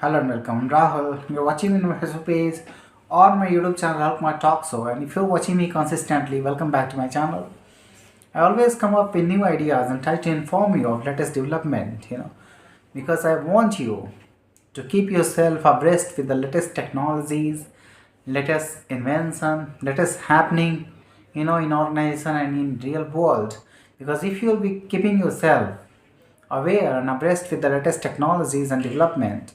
Hello and welcome. I'm Rahul. You're watching me on my Facebook page or my YouTube channel, Help My Talk Show. And if you're watching me consistently, welcome back to my channel. I always come up with new ideas and try to inform you of latest development, because I want you to keep yourself abreast with the latest technologies, latest invention, latest happening, in organization and in real world. Because if you'll be keeping yourself aware and abreast with the latest technologies and development,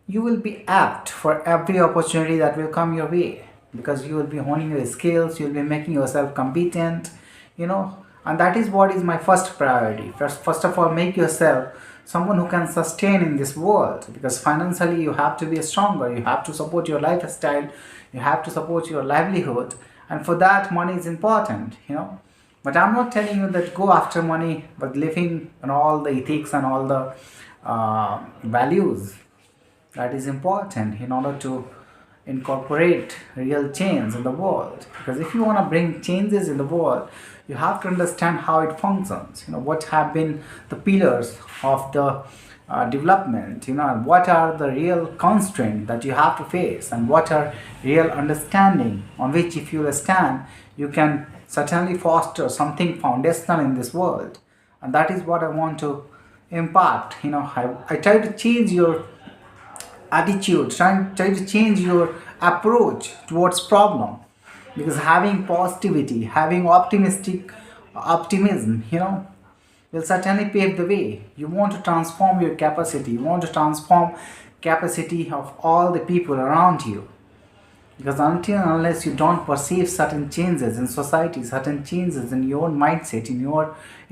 you will be apt for every opportunity that will come your way, because you will be honing your skills, you will be making yourself competent, and that is what is my first priority. First of all, make yourself someone who can sustain in this world, because financially you have to be stronger, you have to support your lifestyle, you have to support your livelihood, and for that money is important. But I'm not telling you that go after money, but living and all the ethics and all the values that is important in order to incorporate real change in the world. Because if you want to bring changes in the world, you have to understand how it functions, what have been the pillars of the development, and what are the real constraints that you have to face, and what are real understanding on which, if you stand, you can certainly foster something foundational in this world. And that is what I want to impart. I try to change your attitude, try to change your approach towards problem, because having positivity, having optimistic optimism, will certainly pave the way. You want to transform your capacity, you want to transform capacity of all the people around you, because until and unless you don't perceive certain changes in society, certain changes in your own mindset, in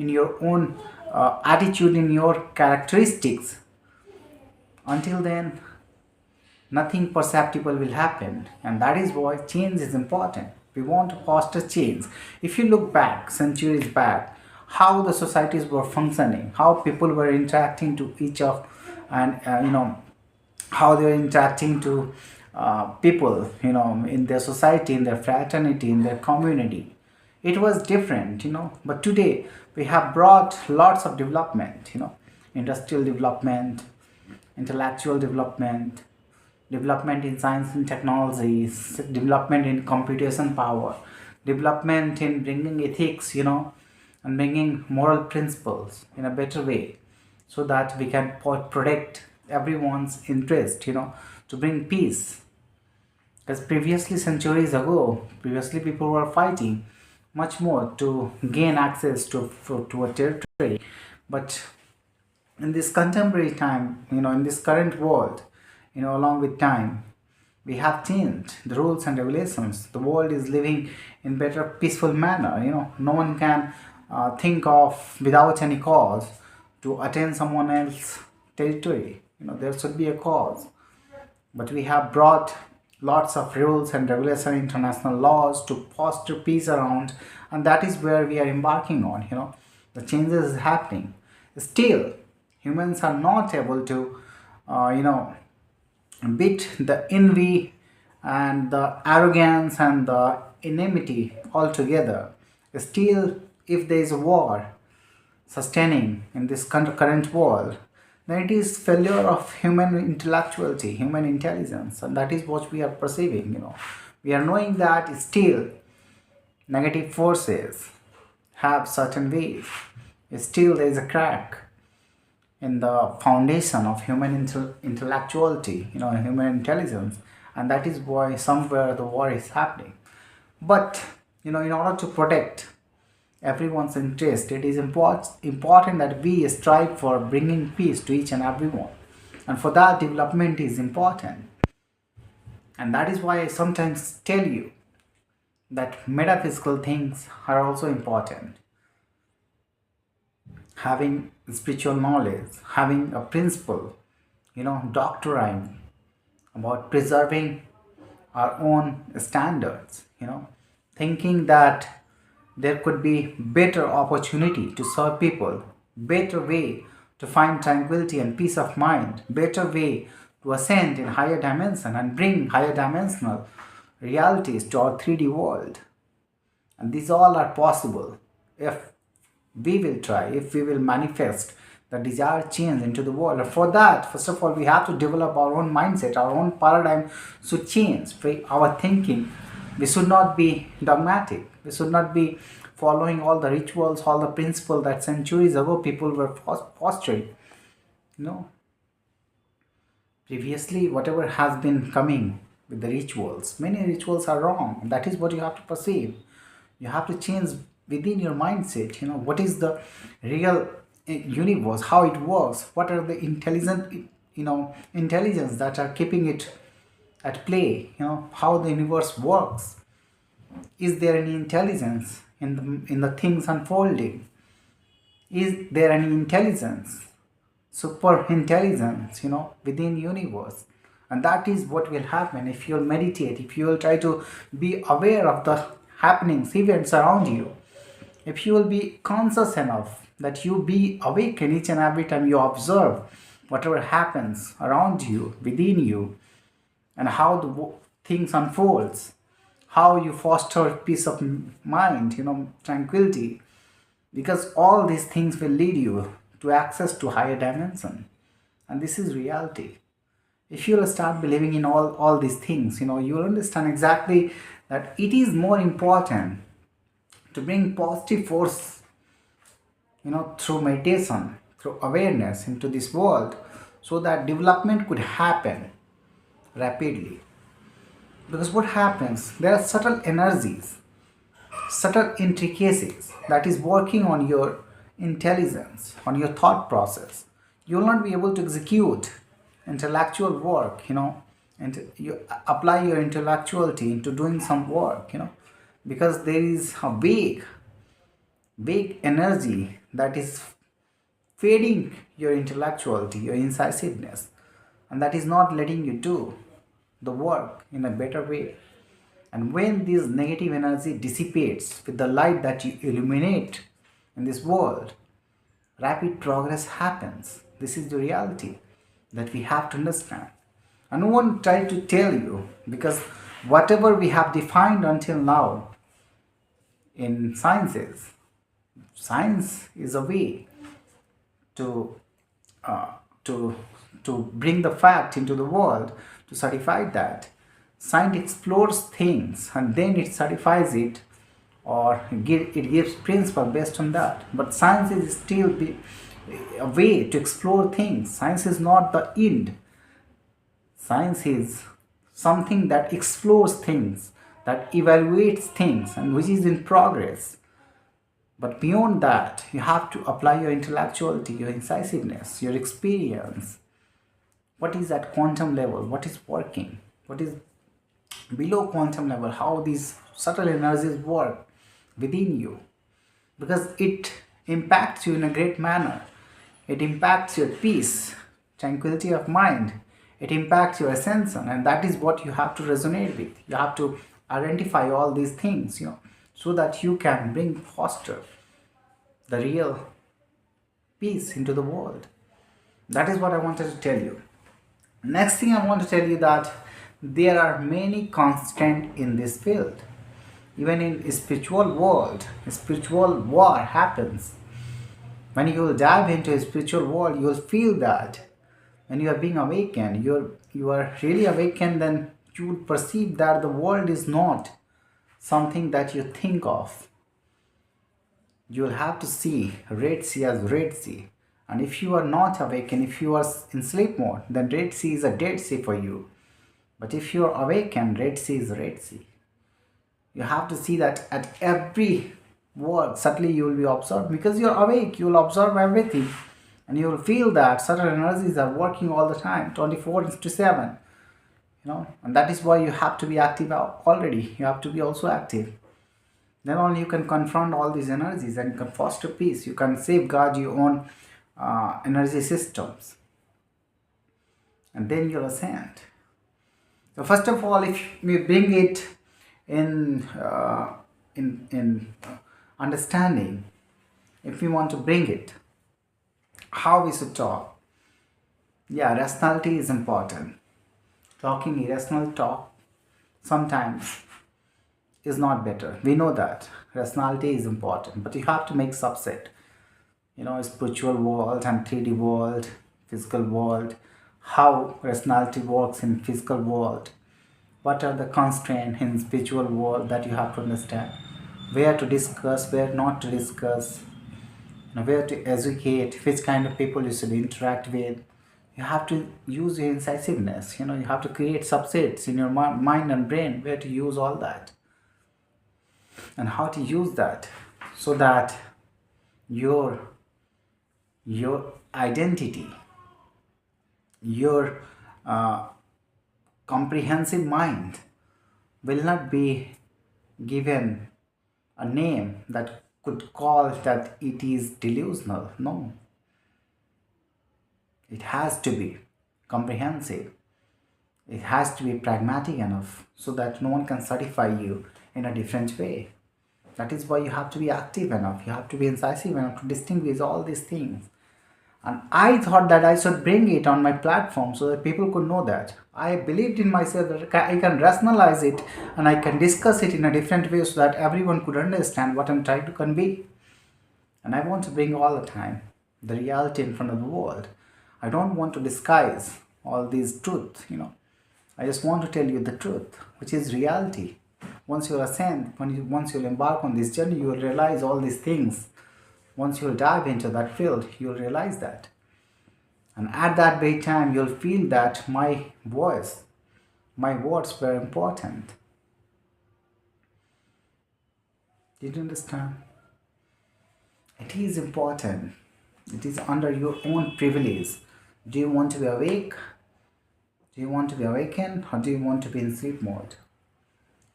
your own attitude, in your characteristics, until then nothing perceptible will happen. And that is why change is important. We want to foster change. If you look back centuries back, how the societies were functioning, how people were interacting to each of, and how they were interacting to people, in their society, in their fraternity, in their community, it was different. But today we have brought lots of development, industrial development, intellectual development, development in science and technologies, development in computation power, development in bringing ethics, and bringing moral principles in a better way, so that we can protect everyone's interest, to bring peace. Because previously, centuries ago, people were fighting much more to gain access to a territory. But in this contemporary time, in this current world, along with time, we have changed the rules and regulations. The world is living in better peaceful manner. No one can think of without any cause to attain someone else's territory. There should be a cause. But we have brought lots of rules and regulation, international laws to foster peace around, and that is where we are embarking on. The changes is happening. Still, humans are not able to, beat the envy and the arrogance and the enmity altogether. Still, if there is a war sustaining in this current world, then it is failure of human intellectuality, human intelligence, and that is what we are perceiving. We are knowing that still negative forces have certain ways. Still, there is a crack in the foundation of human intellectuality, human intelligence, and that is why somewhere the war is happening. But in order to protect everyone's interest, it is important that we strive for bringing peace to each and everyone, and for that, development is important. And that is why I sometimes tell you that metaphysical things are also important. Having spiritual knowledge, having a principle, doctrine about preserving our own standards, thinking that there could be better opportunity to serve people, better way to find tranquility and peace of mind, better way to ascend in higher dimension and bring higher dimensional realities to our 3D world. And these all are possible if we will try, if we will manifest the desired change into the world. And for that, first of all, we have to develop our own mindset, our own paradigm should change. Our thinking, we should not be dogmatic. We should not be following all the rituals, all the principles that centuries ago people were fostering. You know, previously, whatever has been coming with the rituals, many rituals are wrong. That is what you have to perceive. You have to change within your mindset. What is the real universe, how it works, what are the intelligence that are keeping it at play, how the universe works. Is there any intelligence in the things unfolding? Is there any intelligence, super intelligence, within universe? And that is what will happen if you'll meditate, if you will try to be aware of the happenings, events around you, if you will be conscious enough that you be awakened each and every time you observe whatever happens around you, within you, and how the things unfolds, how you foster peace of mind, tranquility, because all these things will lead you to access to higher dimension. And this is reality. If you'll start believing in all these things, you'll understand exactly that it is more important to bring positive force, through meditation, through awareness into this world, so that development could happen rapidly. Because what happens, there are subtle energies, subtle intricacies that is working on your intelligence, on your thought process. You will not be able to execute intellectual work, and you apply your intellectuality into doing some work, because there is a big energy that is fading your intellectuality, your incisiveness, and that is not letting you do the work in a better way. And when this negative energy dissipates with the light that you illuminate in this world, rapid progress happens. This is the reality that we have to understand. And no one tried to tell you, because whatever we have defined until now in science is a way to uh, to bring the fact into the world, to certify that. Science explores things and then it certifies it, or it gives principle based on that. But science is still a way to explore things. Science is not the end. Science is something that explores things, that evaluates things, and which is in progress. But beyond that, you have to apply your intellectuality, your incisiveness, your experience. What is at quantum level? What is working? What is below quantum level? How these subtle energies work within you? Because it impacts you in a great manner. It impacts your peace, tranquility of mind. It impacts your ascension, and that is what you have to resonate with. You have to identify all these things, so that you can bring foster the real peace into the world. That is what I wanted to tell you. Next thing I want to tell you that there are many constants in this field. Even in spiritual world, spiritual war happens. When you will dive into a spiritual world, you will feel that when you are being awakened, you are really awakened, then you will perceive that the world is not something that you think of. You will have to see Red Sea as Red Sea. And if you are not awakened, if you are in sleep mode, then Red Sea is a dead sea for you. But if you are awakened, Red Sea is Red Sea. You have to see that at every word, subtly you will be observed. Because you are awake, you will observe everything. And you will feel that certain energies are working all the time, 24/7. And that is why you have to be active already. You have to be also active. Then only you can confront all these energies and you can foster peace. You can safeguard your own energy systems. And then you'll ascend. So first of all, if we bring it in understanding, if we want to bring it, how we should talk. Yeah, rationality is important. Talking irrational talk sometimes is not better. We know that rationality is important, but you have to make subset. spiritual world and 3D world, physical world, how rationality works in physical world, what are the constraints in spiritual world that you have to understand, where to discuss, where not to discuss, where to educate, which kind of people you should interact with. You have to use your incisiveness. You have to create subsets in your mind and brain where to use all that and how to use that so that your your identity, your uh, comprehensive mind will not be given a name that could call that it is delusional. No, it has to be comprehensive. It has to be pragmatic enough so that no one can certify you in a different way. That is why you have to be active enough, you have to be incisive enough to distinguish all these things. And I thought that I should bring it on my platform so that people could know that. I believed in myself that I can rationalize it and I can discuss it in a different way so that everyone could understand what I'm trying to convey. And I want to bring all the time the reality in front of the world. I don't want to disguise all these truth. I just want to tell you the truth, which is reality. Once you ascend, once you'll embark on this journey, you will realize all these things. Once you'll dive into that field, you'll realize that. And at that very time, you'll feel that my voice, my words were important. Did you understand? It is important. It is under your own privilege. Do you want to be awake? Do you want to be awakened or do you want to be in sleep mode?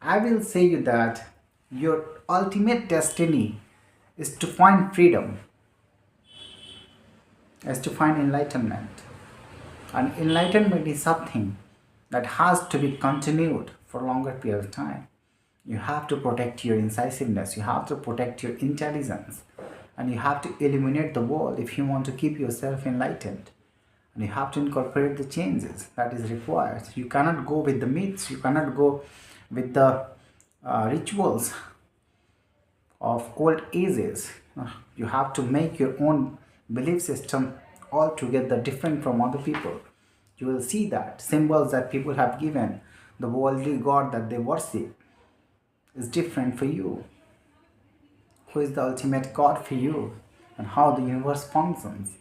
I will say you that your ultimate destiny is to find freedom, is to find enlightenment. And enlightenment is something that has to be continued for a longer period of time. You have to protect your incisiveness, you have to protect your intelligence, and you have to illuminate the world if you want to keep yourself enlightened. And you have to incorporate the changes that is required. You cannot go with the myths, you cannot go with the rituals of old ages. You have to make your own belief system altogether different from other people. You will see that symbols that people have given, the worldly god that they worship, is different for you. Who is the ultimate god for you, and how the universe functions,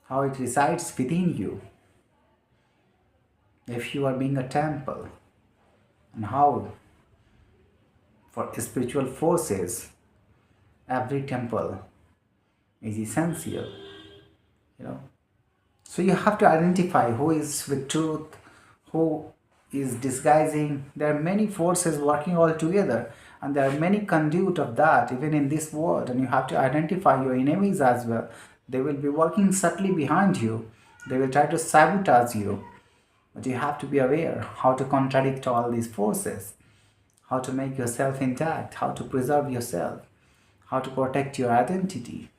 how it resides within you. If you are being a temple, and how for spiritual forces every temple is essential. you know so you have to identify who is with truth, who is disguising. There are many forces working all together, and there are many conduit of that even in this world, and you have to identify your enemies as well. They will be working subtly behind you, they will try to sabotage you, but you have to be aware how to contradict all these forces, how to make yourself intact, how to preserve yourself, how to protect your identity,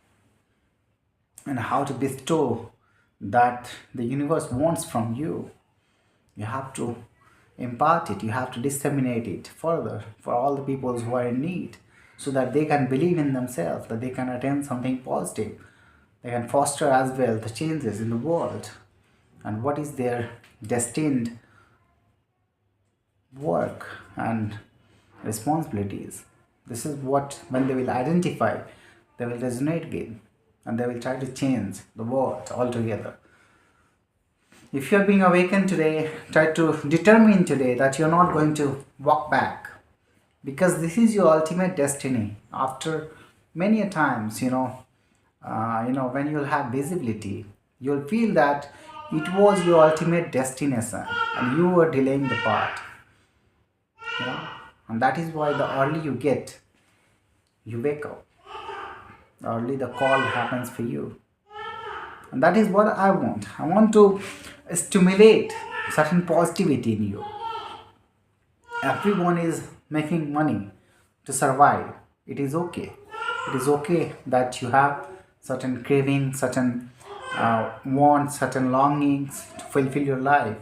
and how to bestow that the universe wants from you. You have to impart it, you have to disseminate it further for all the people who are in need so that they can believe in themselves, that they can attain something positive. They can foster as well the changes in the world and what is their destined work and responsibilities. This is what, when they will identify, they will resonate with, and they will try to change the world altogether. If you are being awakened today, try to determine today that you're not going to walk back, because this is your ultimate destiny. After many a times, when you'll have visibility, you'll feel that it was your ultimate destination and you were delaying the path. you know and that is why the early you get, you wake up, the early the call happens for you. And that is what I want to stimulate certain positivity in you. Everyone is making money to survive. It is okay. It is okay that you have certain cravings, certain wants, certain longings to fulfill your life.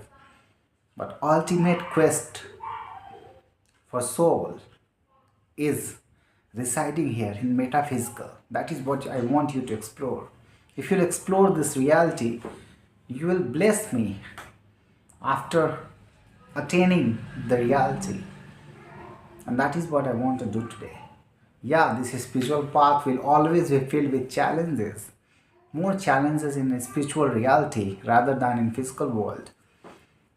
But ultimate quest for soul is residing here in metaphysical. That is what I want you to explore. If you'll explore this reality, you will bless me after attaining the reality. And that is what I want to do today. Yeah, this spiritual path will always be filled with challenges. More challenges in a spiritual reality rather than in physical world.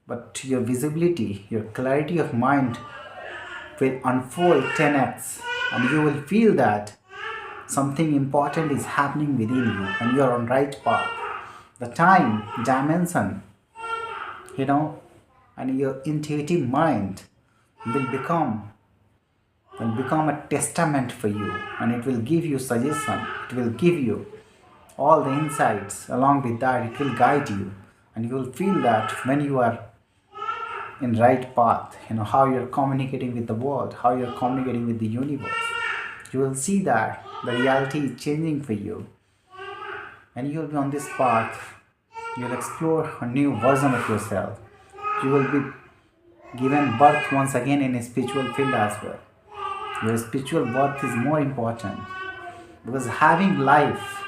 But your visibility, your clarity of mind will unfold 10x, and you will feel that something important is happening within you and you are on right path. The time dimension, you know, and your intuitive mind will become a testament for you, and it will give you suggestion, it will give you all the insights. Along with that, it will guide you, and you will feel that when you are in right path, how you're communicating with the world, how you're communicating with the universe. You will see that the reality is changing for you, and you'll be on this path. You'll explore a new version of yourself. You will be given birth once again in a spiritual field as well. Your spiritual birth is more important, because having life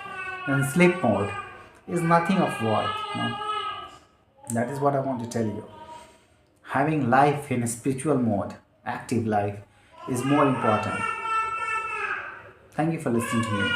in sleep mode is nothing of worth. That is what I want to tell you. Having life in a spiritual mode, active life, is more important. Thank you for listening to me.